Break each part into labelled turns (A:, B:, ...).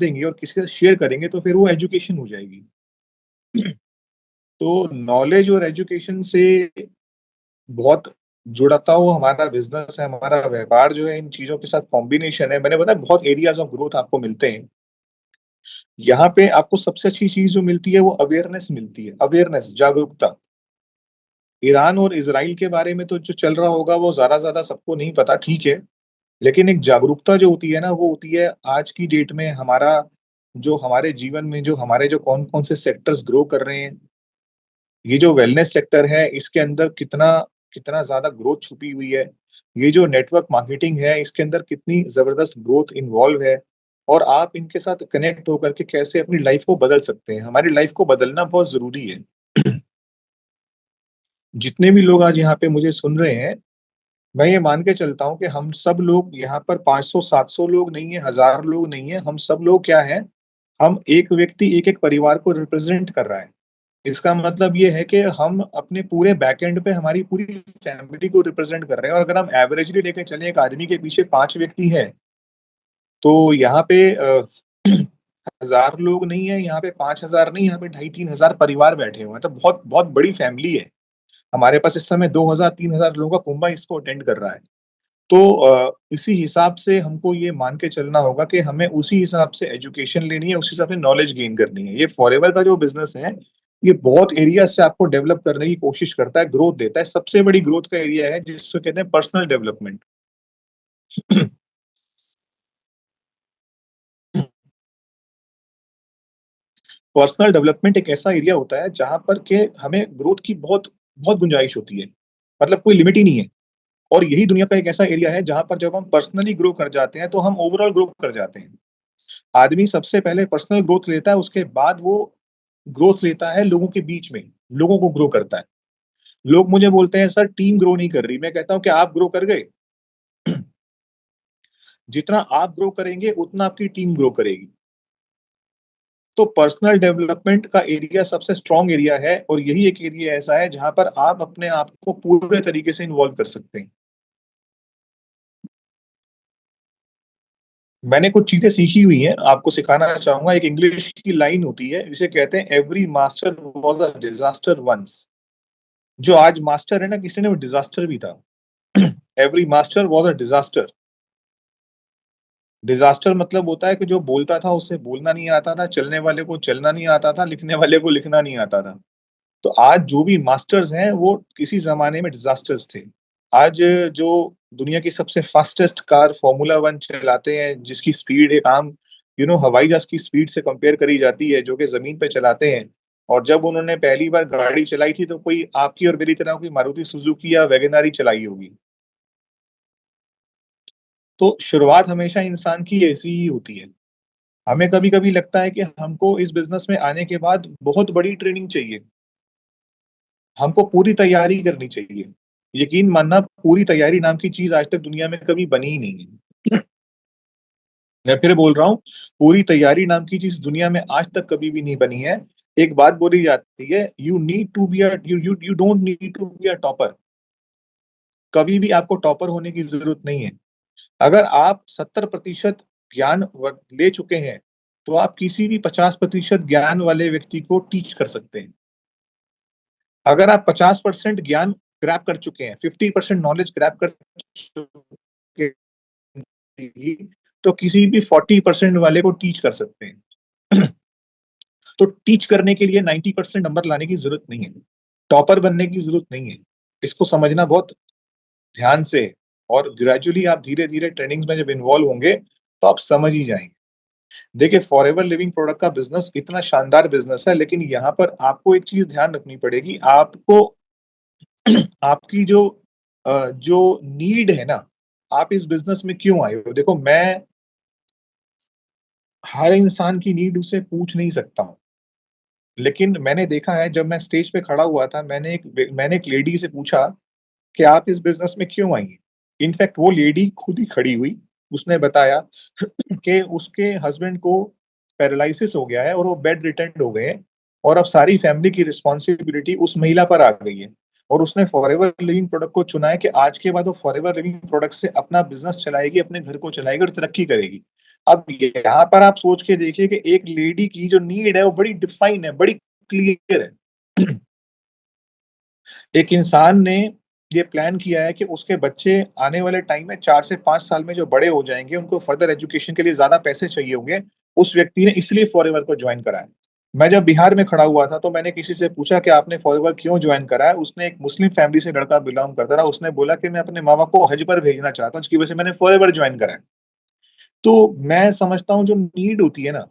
A: देंगे और किसी के साथ शेयर करेंगे तो फिर वो एजुकेशन हो जाएगी। तो नॉलेज और एजुकेशन से बहुत जुड़ता हुआ हमारा बिजनेस है, हमारा व्यापार जो है इन चीजों के साथ कॉम्बिनेशन है। मैंने बताया बहुत एरियाज ऑफ ग्रोथ आपको मिलते हैं। यहाँ पे आपको सबसे अच्छी चीज जो मिलती है वो अवेयरनेस मिलती है, अवेयरनेस, जागरूकता। ईरान और इसराइल के बारे में तो जो चल रहा होगा वो ज्यादा सबको नहीं पता, ठीक है। लेकिन एक जागरूकता जो होती है ना, वो होती है आज की डेट में हमारा, जो हमारे जीवन में जो हमारे जो कौन कौन से सेक्टर्स ग्रो कर रहे हैं। ये जो वेलनेस सेक्टर है इसके अंदर कितना कितना ज्यादा ग्रोथ छुपी हुई है। ये जो नेटवर्क मार्केटिंग है इसके अंदर कितनी जबरदस्त ग्रोथ इन्वॉल्व है। और आप इनके साथ कनेक्ट होकर के कैसे अपनी लाइफ को बदल सकते हैं। हमारी लाइफ को बदलना बहुत जरूरी है। जितने भी लोग आज यहाँ पे मुझे सुन रहे हैं, मैं ये मान के चलता हूँ कि हम सब लोग यहाँ पर 500 700 लोग नहीं है, 1000 लोग नहीं है, हम सब लोग क्या है, हम एक व्यक्ति एक एक परिवार को रिप्रेजेंट कर रहा है। इसका मतलब ये है कि हम अपने पूरे बैकएंड पे हमारी पूरी फैमिली को रिप्रेजेंट कर रहे हैं। और अगर हम एवरेजली लेके चले, एक आदमी के पीछे 5 व्यक्ति हैं, तो यहाँ पे 1000 लोग नहीं है, यहाँ पे 5000 नहीं, यहाँ पे 2500 3 हजार परिवार बैठे हुए हैं। तो बहुत बहुत बड़ी फैमिली है। हमारे पास इस समय 2000 3000 लोगों का कुंभा इसको अटेंड कर रहा है। तो इसी हिसाब से हमको ये मान के चलना होगा कि हमें उसी हिसाब से एजुकेशन लेनी है, उसी हिसाब से नॉलेज गेन करनी है। ये फॉरएवर का जो बिजनेस है, ये बहुत एरिया से आपको डेवलप करने की कोशिश करता है, ग्रोथ देता है। सबसे बड़ी ग्रोथ का एरिया है जिसको कहते हैं पर्सनल डेवलपमेंट। पर्सनल डेवलपमेंट एक ऐसा एरिया होता है जहां पर के हमें ग्रोथ की बहुत बहुत गुंजाइश होती है। मतलब कोई लिमिट ही नहीं है। और यही दुनिया का एक ऐसा एरिया है जहां पर जब हम पर्सनली ग्रो कर जाते हैं तो हम ओवरऑल ग्रो कर जाते हैं। आदमी सबसे पहले पर्सनल ग्रोथ लेता है, उसके बाद वो ग्रोथ लेता है लोगों के बीच में, लोगों को ग्रो करता है। लोग मुझे बोलते हैं सर टीम ग्रो नहीं कर रही। मैं कहता हूं कि आप ग्रो कर गए। जितना आप ग्रो करेंगे उतना आपकी टीम ग्रो करेगी। तो पर्सनल डेवलपमेंट का एरिया सबसे स्ट्रॉन्ग एरिया है और यही एक एरिया ऐसा है जहां पर आप अपने आप को पूरे तरीके से इन्वॉल्व कर सकते हैं। मैंने कुछ चीजें सीखी हुई हैं, आपको सिखाना चाहूंगा। एक इंग्लिश की लाइन होती है, इसे कहते हैं every master was a disaster once. जो आज मास्टर है ना, किसी ने वो डिजास्टर भी था। Every master was a disaster. Disaster मतलब होता है कि जो बोलता था उसे बोलना नहीं आता था, चलने वाले को चलना नहीं आता था, लिखने वाले को लिखना नहीं आता था। तो आज जो भी मास्टर्स हैं वो किसी जमाने में डिजास्टर्स थे। आज जो दुनिया की सबसे फास्टेस्ट कार Formula 1 चलाते हैं, जिसकी स्पीड एक आम हवाई जहाज की स्पीड से कंपेयर करी जाती है, जो कि जमीन पे चलाते हैं। और जब उन्होंने पहली बार गाड़ी चलाई थी तो कोई आपकी और मेरी तरह कोई मारुति सुजुकी या वैगनारी चलाई होगी। तो शुरुआत हमेशा इंसान की ऐसी ही होती है। हमें कभी कभी लगता है कि हमको इस बिजनेस में आने के बाद बहुत बड़ी ट्रेनिंग चाहिए, हमको पूरी तैयारी करनी चाहिए। यकीन मानना, पूरी तैयारी नाम की चीज आज तक दुनिया में कभी बनी ही नहीं है। मैं फिर बोल रहा हूँ, पूरी तैयारी नाम की चीज दुनिया में आज तक कभी भी नहीं बनी है। एक बात बोली जाती है, you need to be a you you you don't need to be a topper. कभी भी आपको टॉपर होने की जरूरत नहीं है। अगर आप 70% ज्ञान ले चुके हैं तो आप किसी भी 50% ज्ञान वाले व्यक्ति को टीच कर सकते हैं। अगर आप 50% ज्ञान ग्रैब कर चुके हैं, 50% नॉलेज ग्रैब कर चुके हैं, तो किसी भी 40% वाले को टीच कर सकते हैं। तो टीच करने के लिए 90% नंबर लाने की जरूरत नहीं है, टॉपर बनने की जरूरत नहीं है। इसको समझना बहुत ध्यान से है। और ग्रेजुअली आप धीरे धीरे ट्रेनिंग्स में जब इन्वॉल्व होंगे तो आप समझ ही जाएंगे। देखिए, फॉरएवर लिविंग प्रोडक्ट का बिजनेस इतना शानदार बिजनेस है, लेकिन यहाँ पर आपको एक चीज ध्यान रखनी पड़ेगी। आपको आपकी जो नीड है ना, आप इस बिजनेस में क्यों आए हो। देखो, मैं हर इंसान की नीड उसे पूछ नहीं सकता हूँ। लेकिन मैंने देखा है, जब मैं स्टेज पे खड़ा हुआ था, मैंने एक लेडी से पूछा कि आप इस बिजनेस में क्यों आई हैं। इनफैक्ट वो लेडी खुद ही खड़ी हुई, उसने बताया कि उसके हस्बैंड को पैरालिसिस हो गया है और वो बेड रिटेंड हो गए हैं। और अब सारी फैमिली की रिस्पॉन्सिबिलिटी उस महिला पर आ गई है। और उसने फॉरएवर लिविंग प्रोडक्ट को चुना है कि आज के बाद वो फॉरएवर लिविंग प्रोडक्ट से अपना बिजनेस चलाएगी, अपने घर को चलाएगी और तरक्की करेगी। अब यहाँ पर आप सोच के देखिए कि एक लेडी की जो नीड है वो बड़ी डिफाइन है, बड़ी क्लियर है। एक इंसान ने ये प्लान किया है कि उसके बच्चे आने वाले टाइम में 4 से 5 साल में जो बड़े हो जाएँगे, उनको फर्दर एजुकेशन के लिए ज़्यादा पैसे चाहिए होंगे। उस व्यक्ति ने इसलिए फॉरएवर को जॉइन करा है। मैं जब बिहार में खड़ा हुआ था, तो मैंने किसी से पूछा कि आपने फॉरएवर क्यों जॉइन करा है? उसने एक मुस्लिम फैमिली से लड़का बिलॉन्ग करता था। उसने बोला कि मैं अपने माँ-बाप को हज पर भेजना चाहता हूँ, जिसकी वजह से मैंने फॉरएवर जॉइन करा है। तो मैं समझता हूँ जो नीड होती है ना,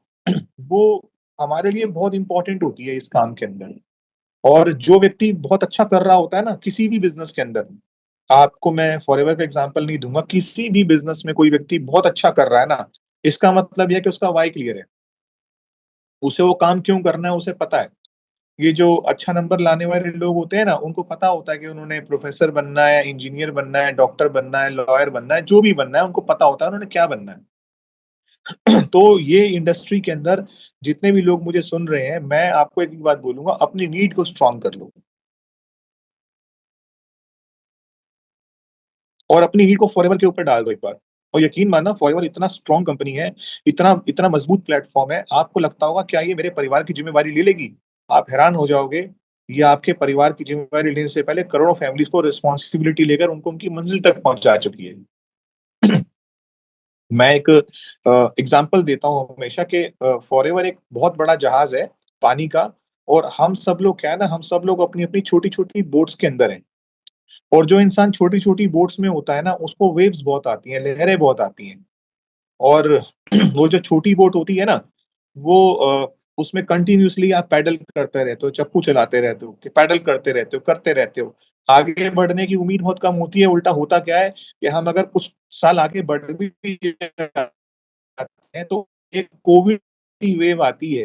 A: वो हमारे लिए बहुत इम्पोर्टेंट होती है इस काम के अंदर। और जो व्यक्ति बहुत अच्छा कर रहा होता है ना किसी भी बिज़नेस के अंदर, आपको मैं फॉरएवर का एग्ज़ाम्पल नहीं दूँगा, किसी भी बिज़नेस में कोई व्यक्ति बहुत अच्छा कर रहा है ना, इसका मतलब ये है कि उसका व्हाय क्लियर है। उसे वो काम क्यों करना है, उसे पता है। ये जो अच्छा नंबर लाने वाले लोग होते हैं ना, उनको पता होता है कि उन्होंने प्रोफ़ेसर बनना है, इंजीनियर बनना है, डॉक्टर बनना है, लॉयर बनना है, जो भी बनना है, उनको पता होता है उन्होंने क्या बनना है। तो ये इंडस्ट्री के अंदर जितने भी लोग मुझे सुन रहे हैं, मैं आपको एक ही बात बोलूँगा, अपनी नीड को स्ट्रॉन्ग कर लो। और अपनी हीट को फॉरएवर के ऊपर डाल दो एक बार। और यकीन मानना फॉरएवर इतना स्ट्रॉन्ग कंपनी है, इतना इतना मजबूत प्लेटफ़ॉर्म है, आपको लगता होगा क्या ये मेरे परिवार की ज़िम्मेवारी ले लेगी? आप हैरान हो जाओगे, ये आपके परिवार की ज़िम्मेवारी लेने से पहले करोड़ों फैमिलीज़ को रिस्पॉन्सिबिलिटी लेकर उनको उनकी मंज़िल तक पहुँचा चुकी है। मैं एक एग्ज़ाम्पल देता हूँ हमेशा कि फॉरएवर एक बहुत बड़ा जहाज़ है पानी का, और हम सब लोग क्या है ना, हम सब लोग अपनी-अपनी छोटी-छोटी बोट्स के अंदर हैं। और जो इंसान छोटी-छोटी बोट्स में होता है ना, उसको वेव्स बहुत आती हैं, लहरें बहुत आती हैं। और वो जो छोटी बोट होती है ना, वो उसमें कंटीन्यूअसली आप पैडल करते रहते हो, चप्पू चलाते रहते हो, कि पैडल करते रहते हो, करते रहते हो। आगे बढ़ने की उम्मीद बहुत कम होती है, उल्टा होता क्या है कि हम अगर कुछ साल आगे बढ़ भी जाते हैं, तो एक कोविड की वेव आती है,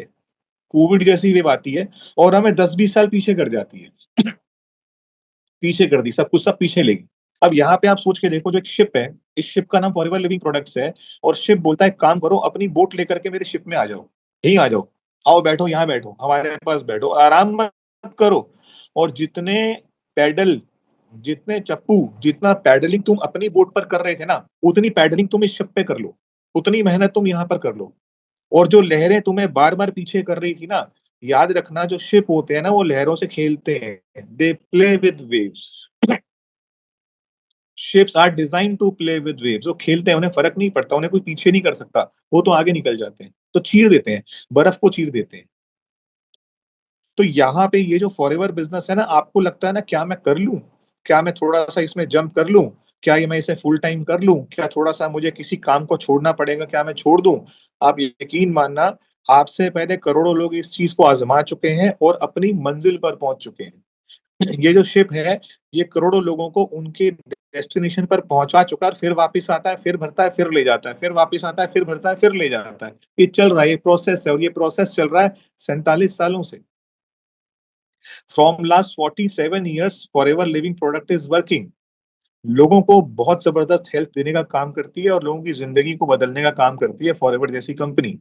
A: कोविड जैसी वेव आती है और हमें 10-20 साल पीछे कर जाती है। पीछे कर दी, सब कुछ सब पीछे ले गई। अब यहाँ पे आप सोच के देखो, जो एक शिप है, इस शिप का नाम फॉरएवर लिविंग प्रोडक्ट्स है, और शिप बोलता है, "एक काम करो, अपनी बोट लेकर के मेरे शिप में आ जाओ, यहीं आ जाओ। आओ बैठो, यहाँ बैठो, हमारे पास बैठो, आराम मत करो।" और जितने चप्पू, जितना पैडलिंग तुम अपनी बोट पर कर रहे थे ना, उतनी पैडलिंग तुम इस शिप पे कर लो, उतनी मेहनत तुम यहाँ पर कर लो। और जो लहरें तुम्हें बार-बार पीछे कर रही थी ना, याद रखना, जो शिप होते हैं ना, वो लहरों से खेलते हैं। They play with waves. Ships are designed to play with waves, वो खेलते हैं, उन्हें फ़र्क नहीं पड़ता, उन्हें कोई पीछे नहीं कर सकता, वो तो आगे निकल जाते हैं, तो चीर देते हैं, बर्फ को चीर देते हैं। तो यहाँ पे ये जो फॉरएवर बिज़नेस है ना, आपको लगता है ना, क्या मैं कर लूँ? क्या मैं थोड़ा-सा इसमें जंप कर लूँ? क्या ये मैं इसे फुल टाइम कर लूँ? क्या थोड़ा-सा मुझे किसी काम को छोड़ना पड़ेगा, क्या मैं छोड़ दूँ? आप यकीन मानना, आपसे पहले करोड़ों लोग इस चीज़ को आज़मा चुके हैं और अपनी मंज़िल पर पहुँच चुके हैं। ये जो शिप है, ये करोड़ों लोगों को उनके डेस्टिनेशन पर पहुँचा चुका है, और फिर वापिस आता है, फिर भरता है, फिर ले जाता है, फिर वापिस आता है, फिर भरता है, फिर ले जाता है। ये चल रहा है, ये प्रोसेस है, और ये प्रोसेस चल रहा है 47 सालों से। From last 47 years forever living product is working. लोगों को बहुत ज़बरदस्त हेल्थ देने का काम करती है और लोगों की ज़िंदगी को बदलने का काम करती है फॉरएवर जैसी कंपनी।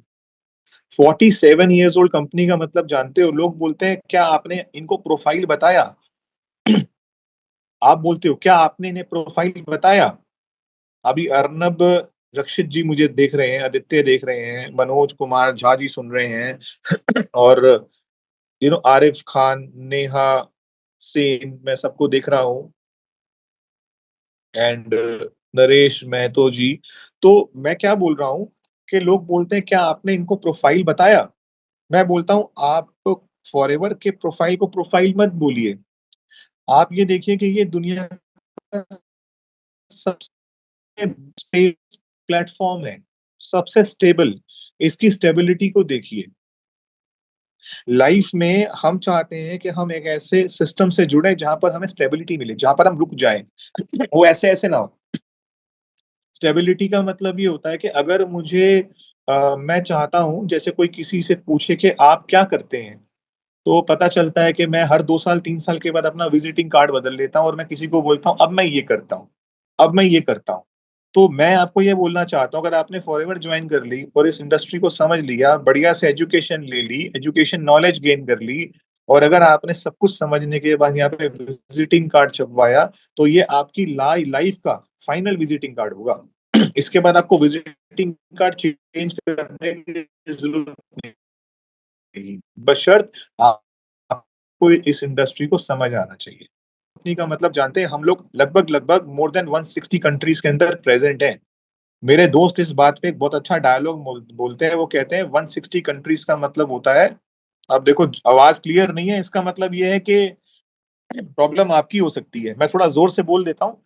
A: 47 ईयर्स ओल्ड कंपनी का मतलब जानते हो? लोग बोलते हैं, "क्या आपने इनको प्रोफाइल बताया?" आप बोलते हो, "क्या आपने इन्हें प्रोफाइल बताया?" अभी अर्नब रक्षित जी मुझे देख रहे हैं, आदित्य देख रहे हैं, मनोज कुमार झा जी सुन रहे हैं, और आरिफ खान, नेहा सेन, मैं सबको देख रहा हूँ, एंड नरेश महतो जी। तो मैं क्या बोल रहा हूँ कि लोग बोलते हैं, "क्या आपने इनको प्रोफाइल बताया?" मैं बोलता हूँ, आप फॉरएवर के प्रोफाइल को प्रोफाइल मत बोलिए। आप ये देखिए कि ये दुनिया का सबसे स्टेबल प्लेटफ़ॉर्म है, सबसे स्टेबल। इसकी स्टेबिलिटी को देखिए। लाइफ़ में हम चाहते हैं कि हम एक ऐसे सिस्टम से जुड़े जहाँ पर हमें स्टेबिलिटी मिले, जहाँ पर हम रुक जाएँ। वो ऐसे-ऐसे ना हो। स्टेबिलिटी का मतलब ये होता है कि अगर मैं चाहता हूँ, जैसे कोई किसी से पूछे कि आप क्या करते हैं? तो पता चलता है कि मैं हर 2 साल, 3 साल के बाद अपना विज़िटिंग कार्ड बदल लेता हूँ और मैं किसी को बोलता हूँ, अब मैं ये करता हूँ, अब मैं ये करता हूँ। तो मैं आपको ये बोलना चाहता हूँ, अगर आपने फॉरएवर जॉइन कर ली और इस इंडस्ट्री को समझ लिया, बढ़िया से एजुकेशन ले ली, एजुकेशन नॉलेज गेन कर ली, और अगर आपने सब कुछ समझने के बाद यहाँ पे विज़िटिंग कार्ड छपवाया, तो ये आपकी लाइफ़ का फाइनल विज़िटिंग कार्ड होगा। इसके बाद आपको विजिटिंग कार्ड चेंज करने की जरूरत नहीं, बशर्त आपको इस इंडस्ट्री को समझ आना चाहिए। कंपनी का मतलब जानते हैं, हम लोग लगभग लगभग मोर देन 160 कंट्रीज के अंदर प्रेजेंट हैं। मेरे दोस्त इस बात पे एक बहुत अच्छा डायलॉग बोलते हैं, वो कहते हैं 160 कंट्रीज का मतलब होता है, अब देखो आवाज क्लियर नहीं है, इसका मतलब ये है कि प्रॉब्लम आपकी हो सकती है, मैं थोड़ा जोर से बोल देता हूँ,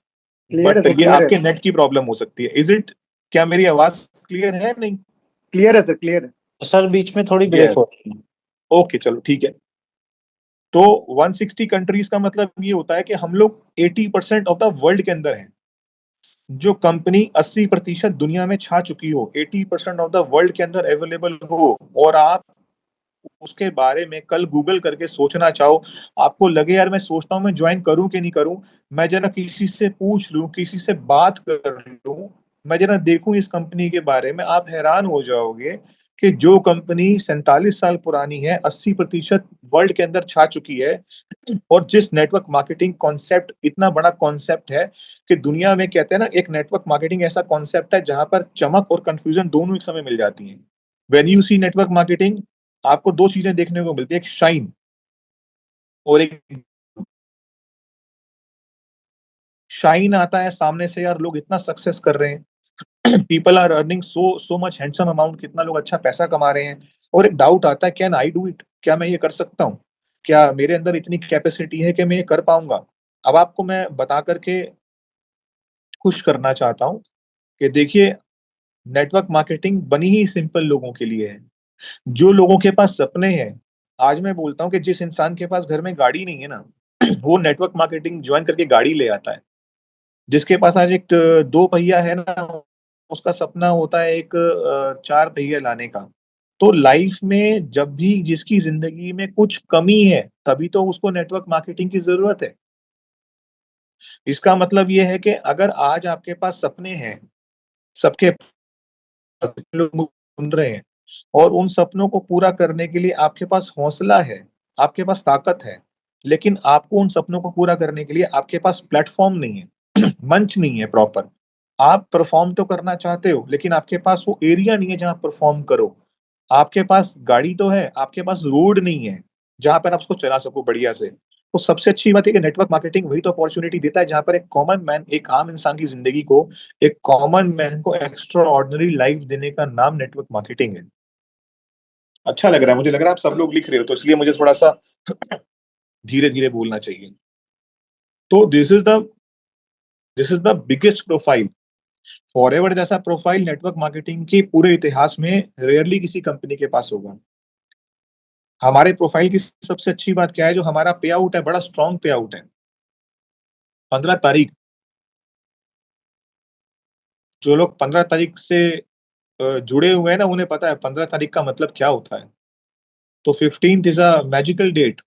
B: क्लियर है
A: बट
B: सर,
A: ये
B: क्लियर है।
A: आपके नेट की प्रॉब्लम हो सकती है। इज इट, क्या मेरी आवाज क्लियर है? नहीं,
B: क्लियर है सर, क्लियर है।
C: सर बीच में थोड़ी ब्रेक
A: यस,
C: हो रही है।
A: ओके चलो ठीक है। तो 160 कंट्रीज का मतलब ये होता है कि हम लोग 80% ऑफ द वर्ल्ड के अंदर हैं। जो कंपनी 80% दुनिया में छा चुकी हो, 80% ऑफ द वर्ल्ड के अंदर अवेलेबल हो, और आप उसके बारे में कल गूगल करके सोचना चाहो, आपको लगे यार मैं सोचता हूँ मैं ज्वाइन करूं कि नहीं करूं, मैं जरा किसी से पूछ लूं, किसी से बात कर लूं, मैं जरा देखूं इस कंपनी के बारे में, आप हैरान हो जाओगे कि जो कंपनी 47 साल पुरानी है, 80% वर्ल्ड के अंदर छा चुकी है, और जिस नेटवर्क मार्केटिंग कॉन्सेप्ट, इतना बड़ा कॉन्सेप्ट है कि दुनिया में कहते हैं ना, एक नेटवर्क मार्केटिंग ऐसा कॉन्सेप्ट है जहां पर चमक और कंफ्यूजन दोनों एक समय मिल जाती हैं। When you see network marketing, आपको दो चीजें देखने को मिलती है, एक शाइन और एक शाइन आता है सामने से, यार लोग इतना सक्सेस कर रहे हैं, people are earning so so much handsome amount, कितना लोग अच्छा पैसा कमा रहे हैं, और एक डाउट आता है, कैन आई डू इट, क्या मैं ये कर सकता हूँ, क्या मेरे अंदर इतनी कैपेसिटी है कि मैं ये कर पाऊंगा। अब आपको मैं बता करके खुश करना चाहता हूँ कि देखिए, नेटवर्क मार्केटिंग बनी ही सिंपल लोगों के लिए है, जो लोगों के पास सपने हैं। आज मैं बोलता हूँ कि जिस इंसान के पास घर में गाड़ी नहीं है ना, वो नेटवर्क मार्केटिंग ज्वाइन करके गाड़ी ले आता है। जिसके पास आज एक दो पहिया है ना, उसका सपना होता है एक चार पहिया लाने का। तो लाइफ में जब भी जिसकी जिंदगी में कुछ कमी है, तभी तो उसको नेटवर्क मार्केटिंग की जरूरत है। इसका मतलब ये है कि अगर आज आपके पास सपने हैं, सबके लोग सुन रहे हैं, और उन सपनों को पूरा करने के लिए आपके पास हौसला है, आपके पास ताकत है, लेकिन आपको उन सपनों को पूरा करने के लिए आपके पास प्लेटफॉर्म नहीं है, मंच नहीं है प्रॉपर। आप परफॉर्म तो करना चाहते हो, लेकिन आपके पास वो एरिया नहीं है जहां परफॉर्म करो। आपके पास गाड़ी तो है, आपके पास रोड नहीं है जहां पर आप उसको चला सको बढ़िया से। तो सबसे अच्छी बात है कि नेटवर्क मार्केटिंग वही तो अपॉर्चुनिटी देता है जहां पर एक कॉमन मैन, एक आम इंसान की जिंदगी को, एक कॉमन मैन को एक्स्ट्रा ऑर्डिनरी लाइफ देने का नाम नेटवर्क मार्केटिंग है। अच्छा लग रहा है, मुझे लग रहा है आप सब लोग लिख रहे हो, तो इसलिए मुझे थोड़ा सा धीरे धीरे बोलना चाहिए। तो this is the biggest profile, forever जैसा प्रोफाइल नेटवर्क मार्केटिंग के पूरे इतिहास में रेयरली किसी कंपनी के पास होगा। हमारे प्रोफाइल की सबसे अच्छी बात क्या है, जो हमारा पे आउट है, बड़ा स्ट्रॉन्ग पे आउट है। 15 तारीख, जो लोग 15 तारीख से जुड़े हुए हैं ना, उन्हें पता है 15 तारीख का मतलब क्या होता है। तो 15th is a magical date.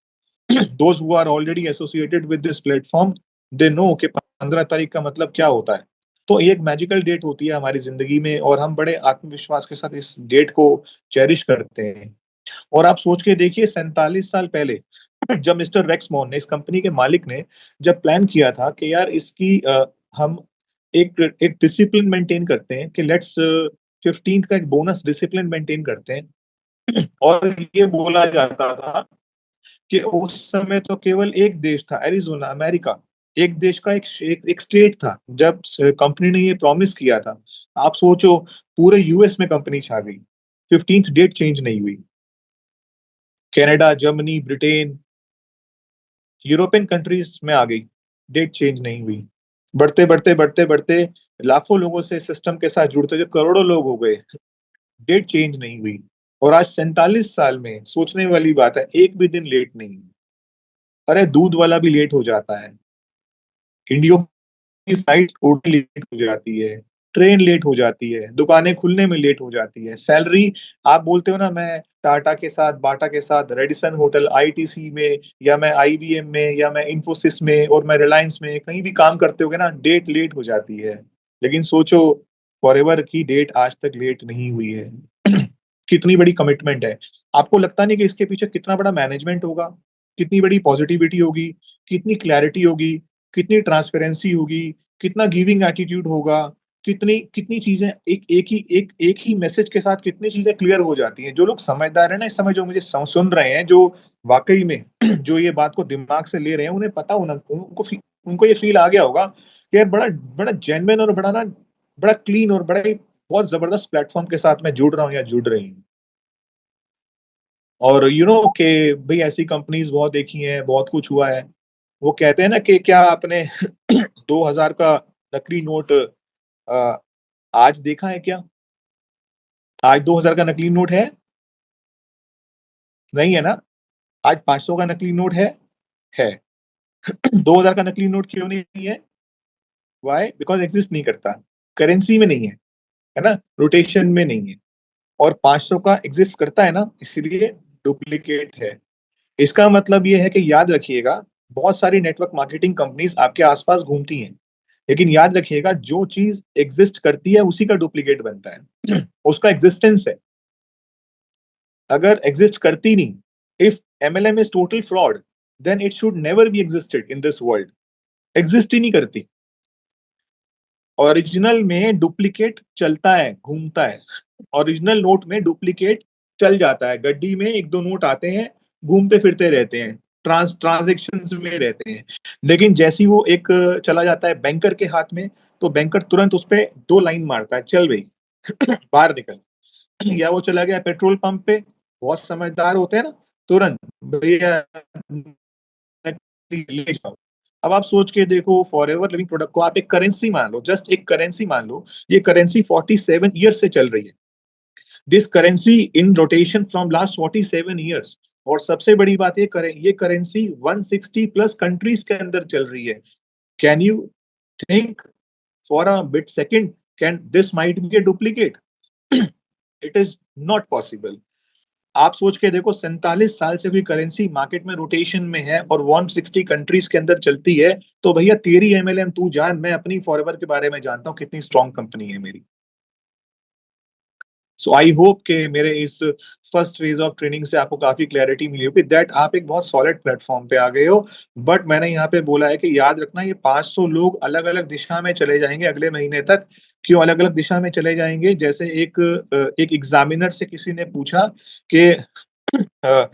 A: Those who are already associated with this platform, they know कि 15 तारीख का मतलब क्या होता है। तो ये एक मैजिकल डेट होती है हमारी जिंदगी में, और हम बड़े आत्मविश्वास के साथ इस डेट को चेरिश करते हैं। और आप सोच के देखिए, 47 साल पहले जब मिस्टर रेक्समोन ने, इस कंपनी के मालिक ने, जब प्लान किया था कि यार इसकी हम एक एक डिसिप्लिन मेंटेन करते हैं, कि लेट्स 15th का एक बोनस डिसिप्लिन मेंटेन करते हैं। और ये बोला जाता था कि उस समय तो केवल एक देश था, एरिजोना, अमेरिका, एक देश का एक स्टेट था जब कंपनी ने ये प्रॉमिस किया था। आप सोचो, पूरे यूएस में कंपनी छा गई, 15th डेट चेंज नहीं हुई। Canada, Germany, Britain, European countries में आ गई, डेट चेंज नहीं हुई। बढ़ते बढ़ते बढ़ते बढ़ते लाखों लोगों से सिस्टम के साथ जुड़ते जो करोड़ों लोग हो गए, डेट चेंज नहीं हुई। और आज 47 साल में, सोचने वाली बात है, एक भी दिन लेट नहीं। अरे दूध वाला भी लेट हो जाता है, इंडियो की फ्लाइट टोटली लेट हो जाती है, ट्रेन लेट हो जाती है, दुकानें खुलने में लेट हो जाती है, सैलरी, आप बोलते हो ना, मैं टाटा के साथ, बाटा के साथ, रेडिसन होटल, आईटीसी में, या मैं आईबीएम में, या मैं इंफोसिस में, और मैं रिलायंस में, कहीं भी काम करते होगे ना, डेट लेट हो जाती है। लेकिन सोचो, फॉरएवर की डेट आज तक लेट नहीं हुई है। कितनी बड़ी कमिटमेंट है। आपको लगता नहीं कि इसके पीछे कितना बड़ा मैनेजमेंट होगा, कितनी बड़ी पॉजिटिविटी होगी, कितनी क्लैरिटी होगी, कितनी ट्रांसपेरेंसी होगी, कितना गिविंग एटीट्यूड होगा, कितनी कितनी चीजें एक ही मैसेज के साथ कितनी चीजें क्लियर हो जाती हैं। जो लोग समझदार है ना, इस समय जो मुझे सुन रहे हैं, जो वाकई में जो ये बात को दिमाग से ले रहे हैं, उन्हें पता होना, उनको ये फील आ गया होगा कि यार बड़ा बड़ा जेन्युइन और बड़ा क्लीन और बड़ा ही बहुत जबरदस्त प्लेटफॉर्म के साथ मैं जुड़ रहा हूँ या जुड़ रही हूँ। और कि भाई ऐसी कंपनीज बहुत देखी हैं, बहुत कुछ हुआ है। वो कहते हैं ना कि क्या आपने 2000 का नकली नोट अ, आज देखा है क्या? आज 2000 का नकली नोट है? नहीं है ना? आज 500 का नकली नोट है? है। 2000 का नकली नोट क्यों नहीं है? व्हाई? बिकॉज़ एग्जिस्ट नहीं करता। करेंसी में नहीं है ना? रोटेशन में नहीं है। और 500 का एग्जिस्ट करता है ना, इसलिए डुप्लीकेट है। इसका मतलब ये है कि याद रखिएगा, बहुत सारी नेटवर्क मार्केटिंग कंपनीज़ आपके आस-पास घूमती हैं। लेकिन याद रखिएगा, जो चीज़ एग्जिस्ट करती है उसी का डुप्लीकेट बनता है। उसका एग्जिस्टेंस है। अगर एग्जिस्ट करती नहीं, if MLM is total fraud, then it should never be existed in this world. Exist ही नहीं करती। ओरिजिनल में डुप्लीकेट चलता है, घूमता है। ओरिजिनल नोट में डुप्लीकेट चल जाता है। गड्डी में एक दो नोट आते हैं, घूमते फिरते रहते हैं, ट्रांजेक्शन में रहते हैं। लेकिन जैसी वो एक चला जाता है बैंकर के हाथ में, तो बैंकर तुरंत उस पर दो लाइन मारता है, चल भाई बाहर निकल। या वो चला गया पेट्रोल पंप पे, बहुत समझदार होते हैं ना, तुरंत भैया ले जाओ। अब आप सोच के देखो, फॉरएवर लिविंग प्रोडक्ट को आप एक करेंसी मान लो, जस्ट एक करेंसी मान लो। ये करेंसी 47 ईयर्स से चल रही है। This currency in rotation from last 47 years. और सबसे बड़ी बात, ये करेंसी 160 प्लस कंट्रीज के अंदर चल रही है। Can you think for a bit second, can this might be a duplicate? It is not possible. आप सोच के देखो, 47 साल से भी करेंसी मार्केट में रोटेशन में है और 160 कंट्रीज के अंदर चलती है। तो भैया तेरी एमएलएम तू जान, मैं अपनी फॉरएवर के बारे में जानता हूँ कितनी स्ट्रांग कंपनी है मेरी। सो आई होप कि मेरे इस फर्स्ट फेज ऑफ ट्रेनिंग से आपको काफी क्लैरिटी मिली होगी दैट आप एक बहुत सॉलिड प्लेटफॉर्म पे आ गए हो। बट मैंने यहाँ पे बोला है कि याद रखना, ये 500 लोग अलग अलग दिशा में चले जाएंगे अगले महीने तक। क्यों अलग अलग दिशा में चले जाएंगे? जैसे एक एग्जामिनर से किसी ने पूछा कि अ,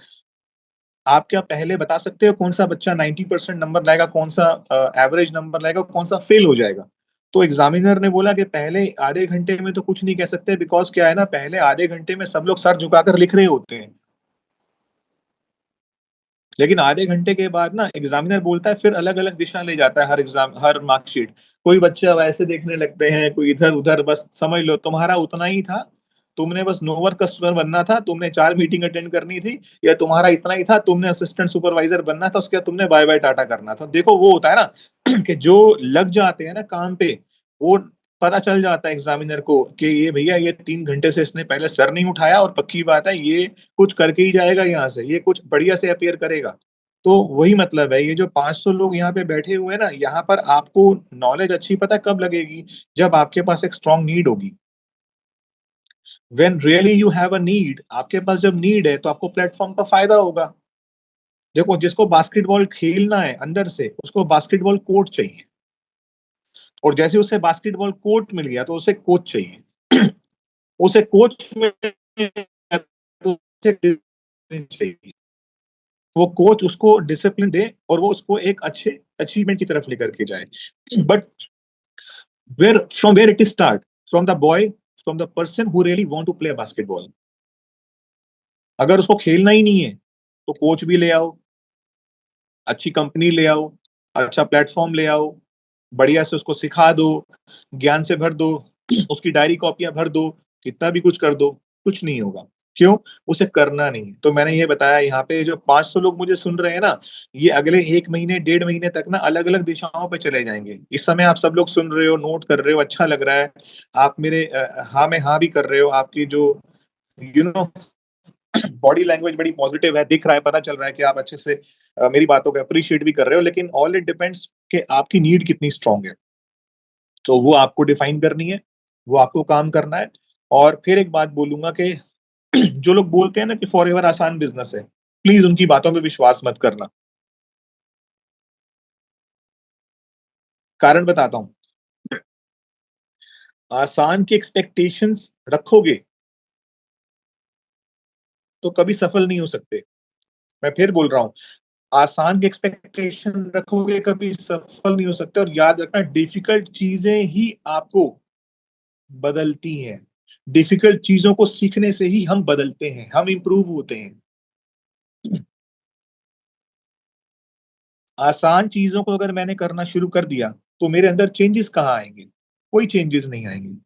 A: आप क्या पहले बता सकते हो कौन सा बच्चा 90% नंबर लाएगा, कौन सा एवरेज नंबर लाएगा, कौन सा फेल हो जाएगा? तो एग्जामिनर ने बोला कि पहले आधे घंटे में तो कुछ नहीं कह सकते, बिकॉज क्या है ना, पहले आधे घंटे में सब लोग सर झुकाकर लिख रहे होते हैं। लेकिन आधे घंटे के बाद ना एग्जामिनर बोलता है, फिर अलग अलग दिशा ले जाता है हर मार्कशीट। कोई बच्चा वैसे देखने लगते हैं, कोई इधर उधर। बस समझ लो तुम्हारा उतना ही था, तुमने बस नोवर कस्टमर बनना था, तुमने 4 मीटिंग अटेंड करनी थी। या तुम्हारा इतना ही था, तुमने असिस्टेंट सुपरवाइजर बनना था, उसके बाद तुमने बाय बाय टाटा करना था। देखो वो होता है ना कि जो लग जाते हैं ना काम पे, वो पता चल जाता है एग्जामिनर को कि ये भैया ये 3 घंटे से इसने पहले सर नहीं उठाया, और पक्की बात है ये कुछ करके ही जाएगा यहाँ से, ये कुछ बढ़िया से अपियर करेगा। तो वही मतलब है, ये जो 500 लोग यहाँ पे बैठे हुए हैं ना, यहाँ पर आपको नॉलेज अच्छी पता कब लगेगी? जब आपके पास एक स्ट्रांग नीड होगी। When really you have a need, आपके पास जब नीड है तो आपको प्लेटफॉर्म का फायदा होगा। देखो, जिसको बास्केटबॉल खेलना है अंदर से, उसको बास्केटबॉल कोर्ट चाहिए। और जैसे उसे बास्केटबॉल कोर्ट मिल गया तो उसे कोच चाहिए। उसे कोच मिल गया तो उसे डिसिप्लिन चाहिए। वो कोच उसको डिसिप्लिन दे और वो उसको एक अच्छे अचीवमेंट की तरफ लेकर के जाए। But where it is start, from the boy, from the person who really want to play basketball. अगर उसको खेलना ही नहीं है, तो कोच भी ले आओ, अच्छी कंपनी ले आओ, अच्छा प्लेटफॉर्म ले आओ, बढ़िया से उसको सिखा दो, ज्ञान से भर दो, उसकी डायरी कॉपियां भर दो, कितना भी कुछ कर दो, कुछ नहीं होगा। क्यों? उसे करना नहीं है। तो मैंने ये बताया, यहाँ पे जो 500 लोग मुझे सुन रहे हैं ना, ये अगले 1 महीने 1.5 महीने तक ना अलग अलग दिशाओं पे चले जाएंगे। इस समय आप सब लोग सुन रहे हो, नोट कर रहे हो, अच्छा लग रहा है। आप मेरे हाँ में हाँ भी कर रहे हो। आपकी जो यू नो बॉडी लैंग्वेज बड़ी पॉजिटिव है, दिख रहा है, पता चल रहा है कि आप अच्छे से मेरी बातों को अप्रिशिएट भी कर रहे हो। लेकिन ऑल इट डिपेंड्स कि आपकी नीड कितनी स्ट्रांग है। तो वो आपको डिफाइन करनी है, वो आपको काम करना है। और फिर एक बात बोलूंगा कि जो लोग बोलते हैं ना कि फॉरएवर आसान बिजनेस है, प्लीज उनकी बातों पे विश्वास मत करना। कारण बताता हूँ। आसान की एक्सपेक्टेशंस रखोगे तो कभी सफल नहीं हो सकते। मैं फिर बोल रहा हूँ, आसान की एक्सपेक्टेशन रखोगे कभी सफल नहीं हो सकते। और याद रखना, डिफिकल्ट चीजें ही आपको बदलती हैं। डिफिकल्ट चीजों को सीखने से ही हम बदलते हैं, हम इंप्रूव होते हैं। आसान चीजों को अगर मैंने करना शुरू कर दिया तो मेरे अंदर चेंजेस कहाँ आएंगे? कोई चेंजेस नहीं आएंगे।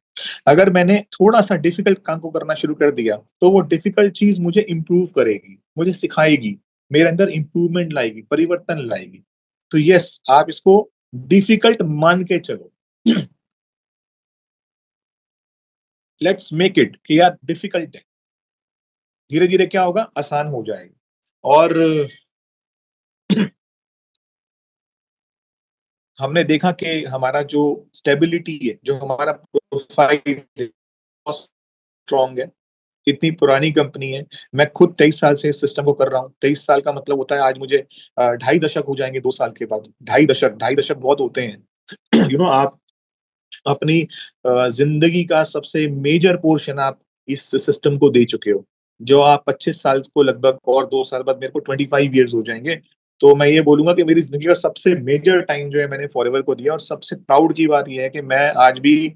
A: अगर मैंने थोड़ा सा डिफिकल्ट काम को करना शुरू कर दिया तो वो डिफिकल्ट चीज मुझे इंप्रूव करेगी, मुझे सिखाएगी, मेरे अंदर इंप्रूवमेंट लाएगी, परिवर्तन लाएगी। तो यस, आप इसको डिफिकल्ट मान के चलो। लेट्स मेक इट कि यार डिफिकल्ट है, धीरे धीरे क्या होगा, आसान हो जाएगा। और हमने देखा कि हमारा जो स्टेबिलिटी है, जो हमारा प्रोफाइल है, बहुत स्ट्रांग है। इतनी पुरानी कंपनी है। मैं खुद 23 साल से इस सिस्टम को कर रहा हूँ। 23 साल का मतलब होता है आज मुझे 2.5 दशक हो जाएंगे 2 साल के बाद। 2.5 दशक बहुत होते हैं। आप अपनी जिंदगी का सबसे मेजर पोर्शन आप इस सिस्टम को दे चुके हो। जो आप 25 साल को लगभग, और 2 साल बाद मेरे को 25 ईयर्स हो जाएंगे। तो मैं ये बोलूंगा कि मेरी जिंदगी का सबसे मेजर टाइम जो है मैंने फॉरएवर को दिया। और सबसे प्राउड की बात यह है कि मैं आज भी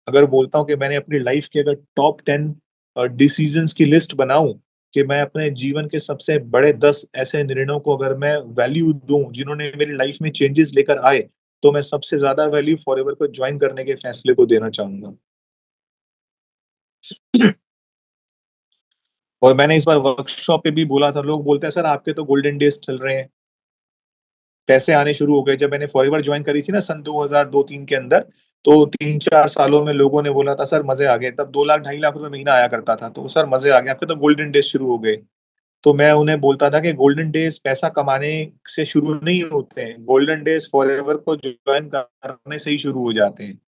A: अगर बोलता हूँ कि मैंने अपनी लाइफ के अगर टॉप 10 डिसीजंस की लिस्ट बनाऊं कि मैं अपने जीवन के सबसे बड़े 10 ऐसे निर्णयों को अगर मैं वैल्यू दूं जिन्होंने मेरी लाइफ में चेंजेस लेकर आए, तो मैं सबसे ज्यादा वैल्यू फॉरएवर को ज्वाइन करने के फैसले को देना चाहूंगा। और मैंने इस बार वर्कशॉप पे भी बोला था, लोग बोलते हैं सर आपके तो गोल्डन डेज चल रहे हैं, पैसे आने शुरू हो गए। जब मैंने फॉरएवर ज्वाइन करी थी ना सन 2002-3 के अंदर, तो 3-4 सालों में लोगों ने बोला था सर मजे आ गए। तब 2 लाख 2.5 लाख रुपए महीना आया करता था, तो सर मजे आ गए, आपके तो गोल्डन डेज शुरू हो गए। तो मैं उन्हें बोलता था कि गोल्डन डेज पैसा कमाने से शुरू नहीं होते हैं, गोल्डन डेज फॉरएवर को ज्वाइन करने से ही शुरू हो जाते हैं।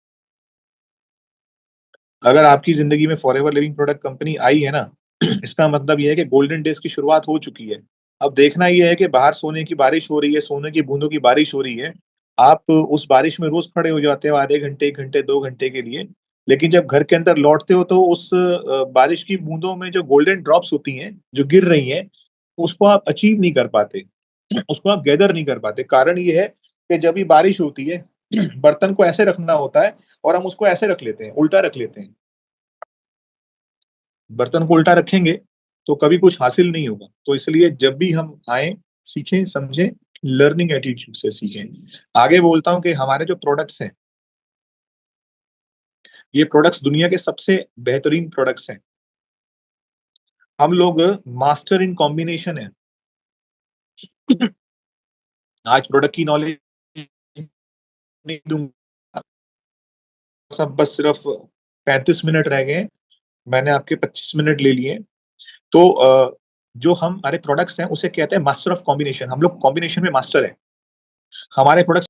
A: अगर आपकी जिंदगी में फॉरएवर लिविंग प्रोडक्ट कंपनी आई है ना, इसका मतलब यह है कि गोल्डन डेज की शुरुआत हो चुकी है। अब देखना यह है कि बाहर सोने की बारिश हो रही है, सोने की बूंदों की बारिश हो रही है। आप उस बारिश में रोज खड़े हो जाते हो आधे घंटे, 1 घंटे, 2 घंटे के लिए। लेकिन जब घर के अंदर लौटते हो तो उस बारिश की बूंदों में जो गोल्डन ड्रॉप्स होती हैं, जो गिर रही हैं, उसको आप अचीव नहीं कर पाते, उसको आप गैदर नहीं कर पाते। कारण ये है कि जब भी बारिश होती है, बर्तन को ऐसे रखना होता है और हम उसको ऐसे रख लेते हैं, उल्टा रख लेते हैं। बर्तन को उल्टा रखेंगे तो कभी कुछ हासिल नहीं होगा। तो इसलिए जब भी हम आए, सीखें, समझें, लर्निंग एटीट्यूड से सीखें। आगे बोलता हूँ कि हमारे जो प्रोडक्ट्स हैं, ये प्रोडक्ट्स दुनिया के सबसे बेहतरीन प्रोडक्ट्स हैं। हम लोग मास्टर इन कॉम्बिनेशन है। आज प्रोडक्ट की नॉलेज नहीं दूंगा, सब बस सिर्फ 35 मिनट रह गए हैं, मैंने आपके 25 मिनट ले लिए। तो जो हमारे प्रोडक्ट्स हैं उसे कहते हैं मास्टर ऑफ कॉम्बिनेशन। हम लोग कॉम्बिनेशन में मास्टर है। हमारे प्रोडक्ट्स